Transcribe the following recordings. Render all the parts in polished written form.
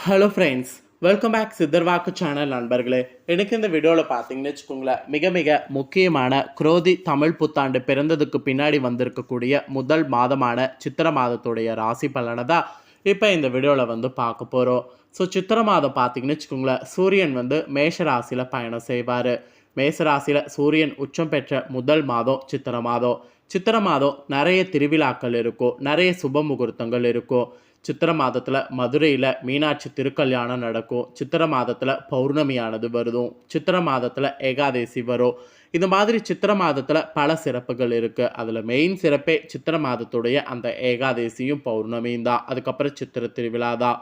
Hello friends, welcome back சித்தர்வாக்கு channel நண்பர்களே. எனக்கு இந்த வீடியோவில் பார்த்தீங்கன்னு வச்சுக்கோங்களேன், மிக மிக முக்கியமான குரோதி தமிழ் புத்தாண்டு பிறந்ததுக்கு பின்னாடி வந்திருக்கக்கூடிய முதல் மாதமான சித்திரை மாதத்துடைய ராசி பலனை தான் இப்போ இந்த வீடியோவில் பார்க்க போகிறோம். ஸோ சித்திரை மாதம் பார்த்தீங்கன்னு வச்சுக்கோங்களேன், சூரியன் மேஷ ராசியில் பயணம் செய்வார். மேஷ ராசியில் சூரியன் உச்சம் பெற்ற முதல் மாதம் சித்திரை மாதம். சித்திரை மாதம் நிறைய திருவிழாக்கள் இருக்கும், நிறைய சுப முகூர்த்தங்கள் இருக்கும். சித்திரை மாதத்தில் மதுரையில் மீனாட்சி திருக்கல்யாணம் நடக்கும். சித்திரை மாதத்தில் பௌர்ணமியானது வருதும். சித்திரை மாதத்தில் ஏகாதசி வரும். இது மாதிரி சித்திரை மாதத்தில் பல சிறப்புகள் இருக்குது. அதில் மெயின் சிறப்பே சித்திரை மாதத்துடைய அந்த ஏகாதசியும் பௌர்ணமியும் தான். அதுக்கப்புறம் சித்திரை திருவிழா தான்.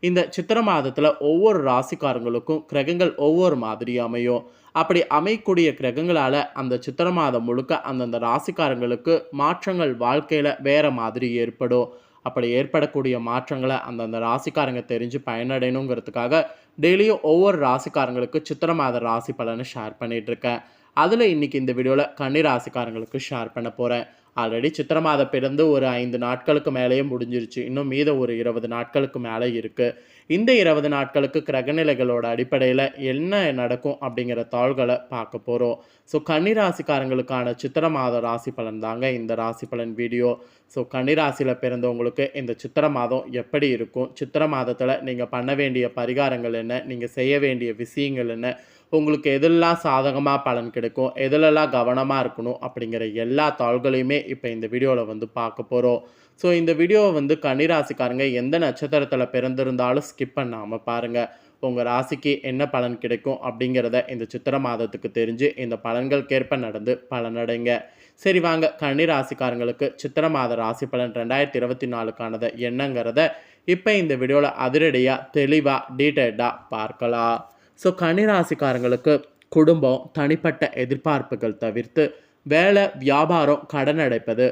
இந்த சித்திரை மாதத்தில் ஒவ்வொரு ராசிக்காரங்களுக்கும் கிரகங்கள் ஒவ்வொரு மாதிரி அமையும். அப்படி அமையக்கூடிய கிரகங்களால் அந்த சித்திரை மாதம் முழுக்க அந்தந்த ராசிக்காரங்களுக்கு மாற்றங்கள் வாழ்க்கையில் வேறு மாதிரி ஏற்படும். அப்படி ஏற்படக்கூடிய மாற்றங்களை அந்தந்த ராசிக்காரங்க தெரிஞ்சு பயனடையணுங்கிறதுக்காக டெய்லியும் ஒவ்வொரு ராசிக்காரங்களுக்கு சித்திரை மாத ராசி பலனை ஷேர் பண்ணிகிட்ருக்கேன். அதில் இன்றைக்கி இந்த வீடியோவில் கன்னி ராசிக்காரங்களுக்கு ஷேர் பண்ண போகிறேன். ஆல்ரெடி சித்திரை மாதம் பிறந்து ஒரு 5 நாட்களுக்கு மேலேயே முடிஞ்சிருச்சு. இன்னும் மீத ஒரு 20 நாட்களுக்கு மேலே இருக்குது. இந்த 20 நாட்களுக்கு கிரகநிலைகளோட அடிப்படையில் என்ன நடக்கும் அப்படிங்கிற தாள்களை பார்க்க போகிறோம். ஸோ கன்னிராசிக்காரங்களுக்கான சித்திரை மாத ராசி பலன் தாங்க இந்த ராசி பலன் வீடியோ. ஸோ கன்னிராசியில் பிறந்தவங்களுக்கு இந்த சித்திரை மாதம் எப்படி இருக்கும், சித்திரை மாதத்தில் நீங்கள் பண்ண வேண்டிய பரிகாரங்கள் என்ன, நீங்கள் செய்ய வேண்டிய விஷயங்கள் என்ன, உங்களுக்கு எதெல்லாம் சாதகமாக பலன் கிடைக்கும், எதிலெல்லாம் கவனமாக இருக்கணும் அப்படிங்கிற எல்லா தாள்களையுமே இப்போ இந்த வீடியோவில் பார்க்க போகிறோம். ஸோ இந்த வீடியோவை கன்னிராசிக்காரங்க எந்த நட்சத்திரத்தில் பிறந்திருந்தாலும் ஸ்கிப் பண்ணாமல் பாருங்கள். உங்கள் ராசிக்கு என்ன பலன் கிடைக்கும் அப்படிங்கிறத இந்த சித்திரை மாதத்துக்கு தெரிஞ்சு இந்த பலன்களுக்கேற்ப நடந்து பலனடைங்க. சரி வாங்க, கன்னிராசிக்காரங்களுக்கு சித்திரை மாத ராசி பலன் 2024க்கானதை என்னங்கிறத இப்போ இந்த வீடியோவில் அதிரடியாக தெளிவாக டீட்டெயில்டாக பார்க்கலாம். ஸோ கன்னிராசிக்காரங்களுக்கு குடும்பம், தனிப்பட்ட எதிர்பார்ப்புகள் தவிர்த்து வேலை, வியாபாரம், கடன் அடைப்பது,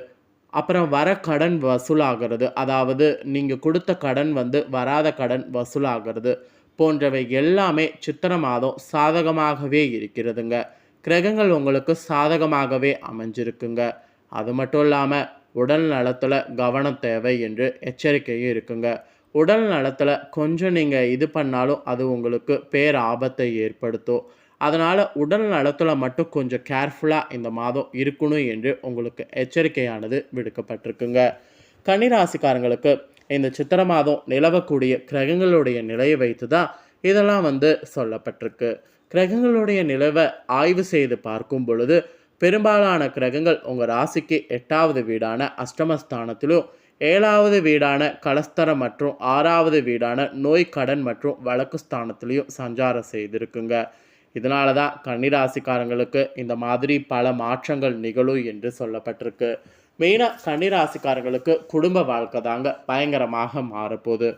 அப்புறம் வர கடன் வசூலாகிறது, அதாவது நீங்கள் கொடுத்த கடன் வராத கடன் வசூலாகிறது போன்றவை எல்லாமே சித்திரை மாதம் சாதகமாகவே இருக்கிறதுங்க. கிரகங்கள் உங்களுக்கு சாதகமாகவே அமைஞ்சிருக்குங்க. அது மட்டும் இல்லாமல் உடல் நலத்தில் கவனம் தேவை என்று எச்சரிக்கையும் இருக்குங்க. உடல் நலத்தில் கொஞ்சம் நீங்கள் இது பண்ணாலும் அது உங்களுக்கு பேர் ஆபத்தை ஏற்படுத்தும். அதனால் உடல் நலத்தில் மட்டும் கொஞ்சம் கேர்ஃபுல்லாக இந்த மாதம் இருக்கணும் என்று உங்களுக்கு எச்சரிக்கையானது விடுக்கப்பட்டிருக்குங்க. கன்னிராசிக்காரங்களுக்கு இந்த சித்திரை மாதம் நிலவக்கூடிய கிரகங்களுடைய நிலையை வைத்து தான் இதெல்லாம் சொல்லப்பட்டிருக்கு. கிரகங்களுடைய நிலவை ஆய்வு செய்து பார்க்கும் பொழுது பெரும்பாலான கிரகங்கள் உங்கள் ராசிக்கு 8வது வீடான அஷ்டமஸ்தானத்திலும், 7வது வீடான கலஸ்தரம் மற்றும் 6வது வீடான நோய், கடன் மற்றும் வழக்கு ஸ்தானத்திலையும் சஞ்சாரம் செய்திருக்குங்க. இதனால தான் கன்னிராசிக்காரங்களுக்கு இந்த மாதிரி பல மாற்றங்கள் நிகழும் என்று சொல்லப்பட்டிருக்கு. மெயினாக கன்னிராசிக்காரங்களுக்கு குடும்ப வாழ்க்கை தாங்க பயங்கரமாக மாறப்போகுது.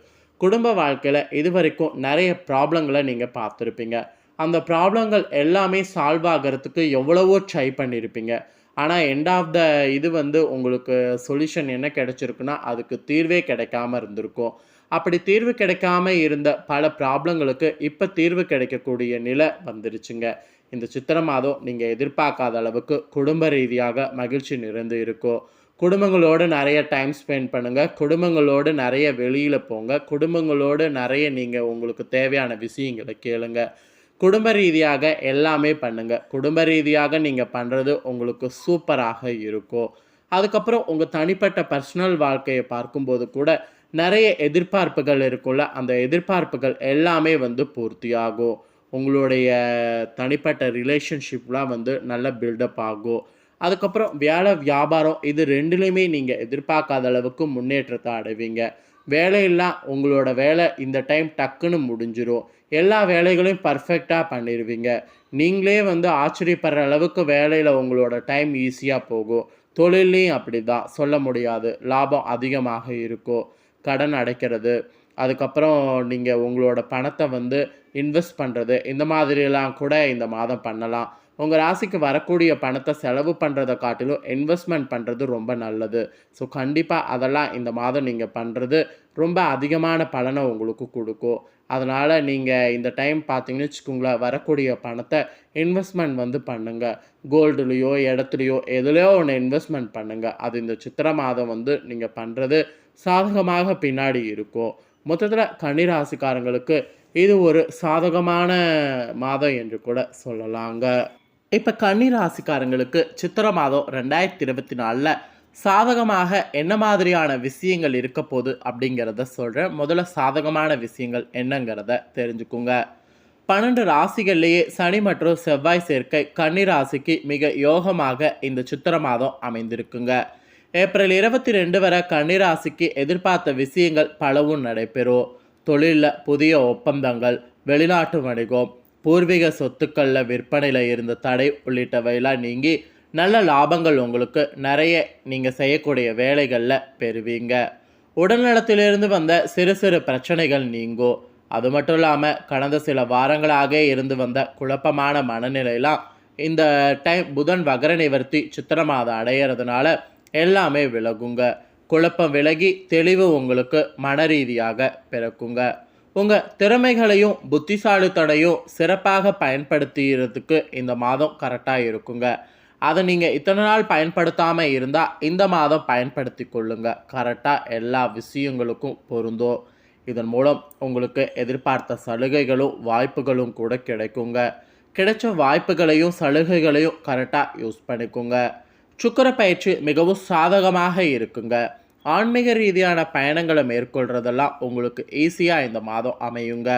குடும்ப வாழ்க்கையில் இது வரைக்கும் நிறைய ப்ராப்ளங்களை நீங்கள் பார்த்துருப்பீங்க. அந்த ப்ராப்ளங்கள் எல்லாமே சால்வ் ஆகிறதுக்கு எவ்வளவோ ட்ரை பண்ணியிருப்பீங்க. ஆனால் எண்ட் ஆஃப் த இது உங்களுக்கு சொல்யூஷன் என்ன கிடைச்சிருக்குன்னா அதுக்கு தீர்வே கிடைக்காம இருந்திருக்கும். அப்படி தீர்வு கிடைக்காம இருந்த பல ப்ராப்ளங்களுக்கு இப்போ தீர்வு கிடைக்கக்கூடிய நிலை வந்துருச்சுங்க. இந்த சித்திரை மாதம் நீங்கள் எதிர்பார்க்காத அளவுக்கு குடும்ப ரீதியாக மகிழ்ச்சி நிறைந்து இருக்கும். குடும்பங்களோடு நிறைய டைம் ஸ்பெண்ட் பண்ணுங்கள். குடும்பங்களோடு நிறைய வெளியில் போங்க. குடும்பங்களோடு நிறைய நீங்கள் உங்களுக்கு தேவையான விஷயங்களை கேளுங்க. குடும்ப ரீதியாக எல்லாமே பண்ணுங்கள். குடும்ப ரீதியாக நீங்கள் பண்ணுறது உங்களுக்கு சூப்பராக இருக்கும். அதுக்கப்புறம் உங்கள் தனிப்பட்ட பர்சனல் வாழ்க்கையை பார்க்கும்போது கூட நிறைய எதிர்பார்ப்புகள் இருக்குல்ல, அந்த எதிர்பார்ப்புகள் எல்லாமே பூர்த்தியாகும். உங்களுடைய தனிப்பட்ட ரிலேஷன்ஷிப்லாம் நல்ல பில்டப் ஆகும். அதுக்கப்புறம் வேலை, வியாபாரம் இது ரெண்டுலேயுமே நீங்கள் எதிர்பார்க்காத அளவுக்கு முன்னேற்றத்தை அடைவீங்க. வேலையெல்லாம் உங்களோட வேலை இந்த டைம் டக்குன்னு முடிஞ்சிடும். எல்லா வேலைகளையும் பர்ஃபெக்டாக பண்ணிடுவீங்க. நீங்களே ஆச்சரியப்படுற அளவுக்கு வேலையில் உங்களோட டைம் ஈஸியாக போகும். தொழிலையும் அப்படி தான் சொல்ல முடியாது, லாபம் அதிகமாக இருக்கும். கடன் அடைக்கிறது, அதுக்கப்புறம் நீங்கள் உங்களோட பணத்தை இன்வெஸ்ட் பண்ணுறது, இந்த மாதிரியெல்லாம் கூட இந்த மாதம் பண்ணலாம். உங்கள் ராசிக்கு வரக்கூடிய பணத்தை செலவு பண்ணுறதை காட்டிலும் இன்வெஸ்ட்மெண்ட் பண்ணுறது ரொம்ப நல்லது. ஸோ கண்டிப்பாக அதெல்லாம் இந்த மாதம் நீங்கள் பண்ணுறது ரொம்ப அதிகமான பலனை உங்களுக்கு கொடுக்கும். அதனால் நீங்கள் இந்த டைம் பார்த்தீங்கன்னு வச்சுக்கோங்களேன், வரக்கூடிய பணத்தை இன்வெஸ்ட்மெண்ட் பண்ணுங்கள். கோல்டுலேயோ இடத்துலையோ எதுலையோ ஒன்று இன்வெஸ்ட்மெண்ட் பண்ணுங்கள். அது இந்த சித்திரை மாதம் நீங்கள் பண்ணுறது சாதகமாக பின்னாடி இருக்கும். மொத்தத்தில் கன்னிராசிக்காரங்களுக்கு இது ஒரு சாதகமான மாதம் என்று கூட சொல்லலாங்க. இப்போ கன்னிராசிக்காரங்களுக்கு சித்திரை மாதம் 2024 சாதகமாக என்ன மாதிரியான விஷயங்கள் இருக்க போகுது அப்படிங்கிறத சொல்கிறேன். முதல்ல சாதகமான விஷயங்கள் என்னங்கிறத தெரிஞ்சுக்குங்க. 12 ராசிகள்லேயே சனி மற்றும் செவ்வாய் சேர்க்கை கன்னிராசிக்கு மிக யோகமாக இந்த சித்திரை மாதம் அமைந்திருக்குங்க. ஏப்ரல் 22 வரை கன்னிராசிக்கு எதிர்பார்த்த விஷயங்கள் பலவும் நடைபெறும். தொழிலில் புதிய ஒப்பந்தங்கள், வெளிநாட்டு வணிகம், பூர்வீக சொத்துக்களில் விற்பனையில் இருந்த தடை உள்ளிட்டவையெல்லாம் நீங்கி நல்ல லாபங்கள் உங்களுக்கு நிறைய நீங்கள் செய்யக்கூடிய வேலைகளில் பெறுவீங்க. உடல்நலத்திலிருந்து வந்த சிறு சிறு பிரச்சனைகள் நீங்கும். அது மட்டும் இல்லாமல் கடந்த சில வாரங்களாக இருந்து வந்த குழப்பமான மனநிலையெல்லாம் இந்த டைம் புதன் வக்ர நிவர்த்தி சித்திரை மாதம் அடையிறதுனால எல்லாமே விலகுங்க. குழப்பம் விலகி தெளிவு உங்களுக்கு மன ரீதியாக பிறக்குங்க. உங்கள் திறமைகளையும் புத்திசாலித்தனையும் சிறப்பாக பயன்படுத்துகிறதுக்கு இந்த மாதம் கரெக்டாக இருக்குங்க. அதை நீங்கள் இத்தனை நாள் பயன்படுத்தாமல் இருந்தால் இந்த மாதம் பயன்படுத்தி கொள்ளுங்க. கரெக்டாக எல்லா விஷயங்களுக்கும் பொருந்தும். இதன் மூலம் உங்களுக்கு எதிர்பார்த்த சலுகைகளும் வாய்ப்புகளும் கூட கிடைக்குங்க. கிடைச்ச வாய்ப்புகளையும் சலுகைகளையும் கரெக்டாக யூஸ் பண்ணிக்கோங்க. சுக்கிர பயிற்சி மிகவும் சாதகமாக இருக்குங்க. ஆன்மீக ரீதியான பயணங்களை மேற்கொள்கிறதெல்லாம் உங்களுக்கு ஈஸியாக இந்த மாதம் அமையுங்க.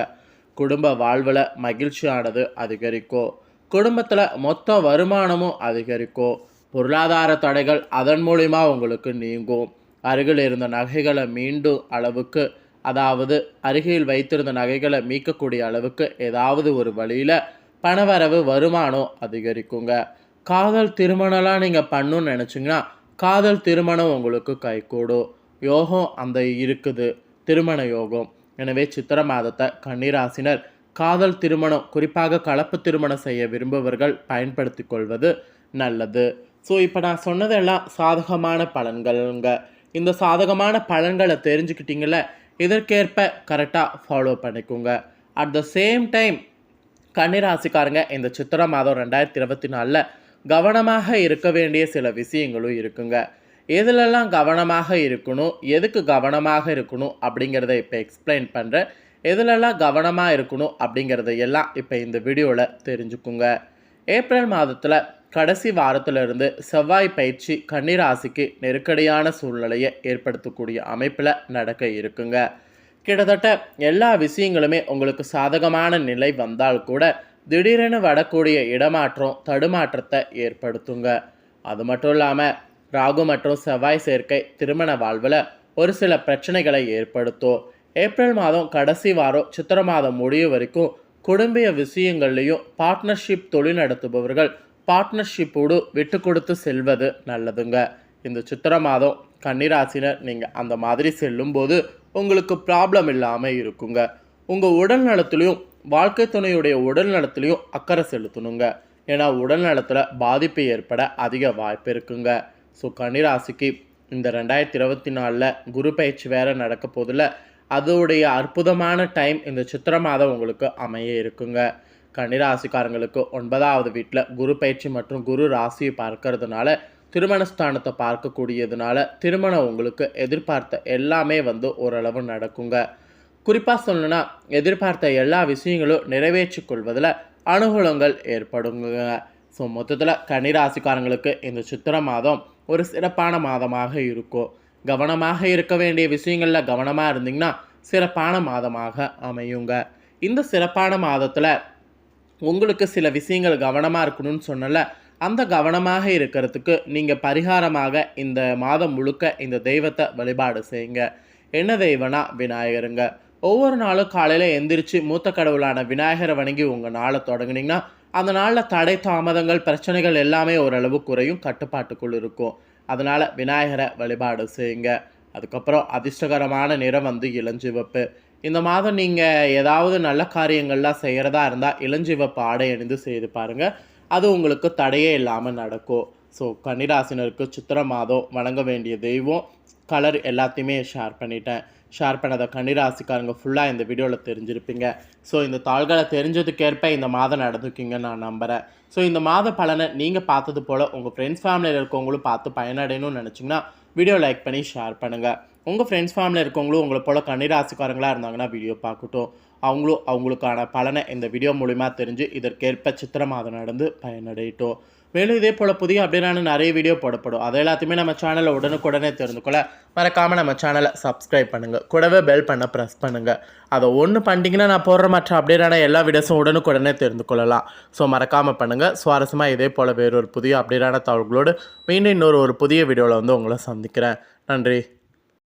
குடும்ப வாழ்வில் மகிழ்ச்சியானது அதிகரிக்கும். குடும்பத்தில் மொத்த வருமானமும் அதிகரிக்கும். பொருளாதார தடைகள் அதன் மூலிமா உங்களுக்கு நீங்கும். அருகில் இருந்த நகைகளை மீண்டும் அளவுக்கு, அதாவது அருகில் வைத்திருந்த நகைகளை மீட்கக்கூடிய அளவுக்கு ஏதாவது ஒரு வழியில் பணவரவு வருமானம் அதிகரிக்குங்க. காதல் திருமணம்லாம் நீங்கள் பண்ணணும்னு நினச்சிங்கன்னா காதல் திருமணம் உங்களுக்கு கைகூடும். யோகம் அந்த இருக்குது, திருமண யோகம். எனவே சித்திரை மாதத்தை கன்னிராசினர் காதல் திருமணம், குறிப்பாக கலப்பு திருமணம் செய்ய விரும்புபவர்கள் பயன்படுத்தி கொள்வது நல்லது. ஸோ இப்போ நான் சொன்னதெல்லாம் சாதகமான பலன்கள்ங்க. இந்த சாதகமான பலன்களை தெரிஞ்சுக்கிட்டீங்கள, இதற்கேற்ப கரெக்டாக ஃபாலோ பண்ணிக்கோங்க. அட் த சேம் டைம் கன்னிராசிக்காரங்க இந்த சித்திரை மாதம் 2024 கவனமாக இருக்க வேண்டிய சில விஷயங்களும் இருக்குங்க. எதுலெல்லாம் கவனமாக இருக்கணும், எதுக்கு கவனமாக இருக்கணும் அப்படிங்கிறத இப்போ எக்ஸ்பிளைன் பண்ணுறேன். எதுலெல்லாம் கவனமாக இருக்கணும் அப்படிங்கிறத எல்லாம் இப்போ இந்த வீடியோவில் தெரிஞ்சுக்குங்க. ஏப்ரல் மாதத்தில் கடைசி வாரத்திலிருந்து செவ்வாய் பயிற்சி கன்னிராசிக்கு நெருக்கடியான சூழ்நிலையை ஏற்படுத்தக்கூடிய அமைப்பில் நடக்க இருக்குங்க. கிட்டத்தட்ட எல்லா விஷயங்களுமே உங்களுக்கு சாதகமான நிலை வந்தால் கூட திடீரென வரக்கூடிய இடமாற்றம் தடுமாற்றத்தை ஏற்படுத்துங்க. அது மட்டும் இல்லாமல் ராகு மற்றும் செவ்வாய் சேர்க்கை திருமண வாழ்வில் ஒரு சில பிரச்சனைகளை ஏற்படுத்தும். ஏப்ரல் மாதம் கடைசி வாரம் சித்திரை மாதம் முடியும் வரைக்கும் குடும்ப விஷயங்கள்லையும் பார்ட்னர்ஷிப் தொழில் நடத்துபவர்கள் பார்ட்னர்ஷிப்போடு விட்டு கொடுத்து செல்வது நல்லதுங்க. இந்த சித்திரை மாதம் கன்னிராசினர் நீங்கள் அந்த மாதிரி செல்லும்போது உங்களுக்கு ப்ராப்ளம் இல்லாமல் இருக்குங்க. உங்கள் உடல் நலத்துலையும் வாழ்க்கை துணையுடைய உடல் நலத்துலையும் அக்கறை செலுத்தணுங்க. ஏன்னா உடல் நலத்தில் பாதிப்பு ஏற்பட அதிக வாய்ப்பு இருக்குங்க. ஸோ கன்னிராசிக்கு இந்த 2024 குரு பயிற்சி வேறு நடக்க போதில் அதோடைய அற்புதமான டைம் இந்த சித்திரை மாதம் உங்களுக்கு அமைய இருக்குங்க. கன்னிராசிக்காரங்களுக்கு 9வது வீட்டில் குரு பயிற்சி மற்றும் குரு ராசியை பார்க்கறதுனால திருமணஸ்தானத்தை பார்க்கக்கூடியதுனால திருமணம் உங்களுக்கு எதிர்பார்த்த எல்லாமே ஓரளவு நடக்குங்க. குறிப்பாக சொல்லணுன்னா எதிர்பார்த்த எல்லா விஷயங்களும் நிறைவேற்றி கொள்வதில் அனுகூலங்கள் ஏற்படுங்க. ஸோ மொத்தத்தில் கன்னிராசிக்காரங்களுக்கு இந்த சித்திரை மாதம் ஒரு சிறப்பான மாதமாக இருக்கும். கவனமாக இருக்க வேண்டிய விஷயங்களில் கவனமாக இருந்தீங்கன்னா சிறப்பான மாதமாக அமையுங்க. இந்த சிறப்பான மாதத்தில் உங்களுக்கு சில விஷயங்கள் கவனமாக இருக்கணும்னு சொன்னல, அந்த கவனமாக இருக்கிறதுக்கு நீங்கள் பரிகாரமாக இந்த மாதம் முழுக்க இந்த தெய்வத்தை வழிபாடு செய்யுங்க. என்ன தெய்வனா விநாயகருங்க. ஒவ்வொரு நாளும் காலையில் எந்திரிச்சு மூத்த கடவுளான விநாயகரை வணங்கி உங்கள் நாளை தொடங்குனீங்கன்னா அந்த நாளில் தடை தாமதங்கள் பிரச்சனைகள் எல்லாமே ஓரளவு குறையும், கட்டுப்பாட்டுக்குள் இருக்கும். அதனால் விநாயகரை வழிபாடு செய்யுங்க. அதுக்கப்புறம் அதிர்ஷ்டகரமான நிறம் இளஞ்சிவப்பு. இந்த மாதம் நீங்கள் ஏதாவது நல்ல காரியங்கள்லாம் செய்கிறதா இருந்தால் இளஞ்சிவப்பு ஆடை அணிந்து செய்து பாருங்கள். அது உங்களுக்கு தடையே இல்லாமல் நடக்கும். ஸோ கன்னிராசினருக்கு சித்திரை மாதம் வணங்க வேண்டிய தெய்வம் கலர் எல்லாத்தையுமே ஷேர் பண்ணதை கன்னிராசிக்காரங்க ஃபுல்லாக இந்த வீடியோவில் தெரிஞ்சிருப்பீங்க. ஸோ இந்த தாள்களை தெரிஞ்சதுக்கேற்ப இந்த மாதம் நடந்துக்கிங்கன்னு நான் நம்புகிறேன். ஸோ இந்த மாத பலனை நீங்கள் பார்த்தது போல் உங்கள் ஃப்ரெண்ட்ஸ் ஃபேமிலியில் இருக்கவங்களும் பார்த்து பயனடையணும்னு நினச்சிங்கன்னா வீடியோ லைக் பண்ணி ஷேர் பண்ணுங்கள். உங்கள் ஃப்ரெண்ட்ஸ் ஃபேமிலியில் இருக்கவங்களும் உங்களை போல் கன்னிராசிக்காரங்களாக இருந்தாங்கன்னா வீடியோ பார்க்கட்டும். அவங்களுக்கான பலனை இந்த வீடியோ மூலிமா தெரிஞ்சு இதற்கேற்ப சித்திரை மாதம் நடந்து பயனடையட்டும். மேலும் இதே போல் புதிய அப்டேட்டான நிறைய வீடியோ போடப்படும். அதை எல்லாத்தையுமே நம்ம சேனலில் உடனுக்குடனே தெரிந்துக்கொள்ள மறக்காமல் நம்ம சேனலை சப்ஸ்கிரைப் பண்ணுங்கள். கூடவே பெல் பண்ண ப்ரெஸ் பண்ணுங்கள். அதை ஒன்று பண்ணிட்டீங்கன்னா நான் போடுற மற்ற அப்டேட்டான எல்லா வீடியோஸும் உடனுக்குடனே தெரிந்து கொள்ளலாம். ஸோ மறக்காமல் பண்ணுங்கள். சுவாரஸ்யமாக இதே போல் வேறொரு புதிய அப்டேட்டான தகவல்களோடு மீண்டும் இன்னொரு புதிய வீடியோவில் உங்களை சந்திக்கிறேன். நன்றி.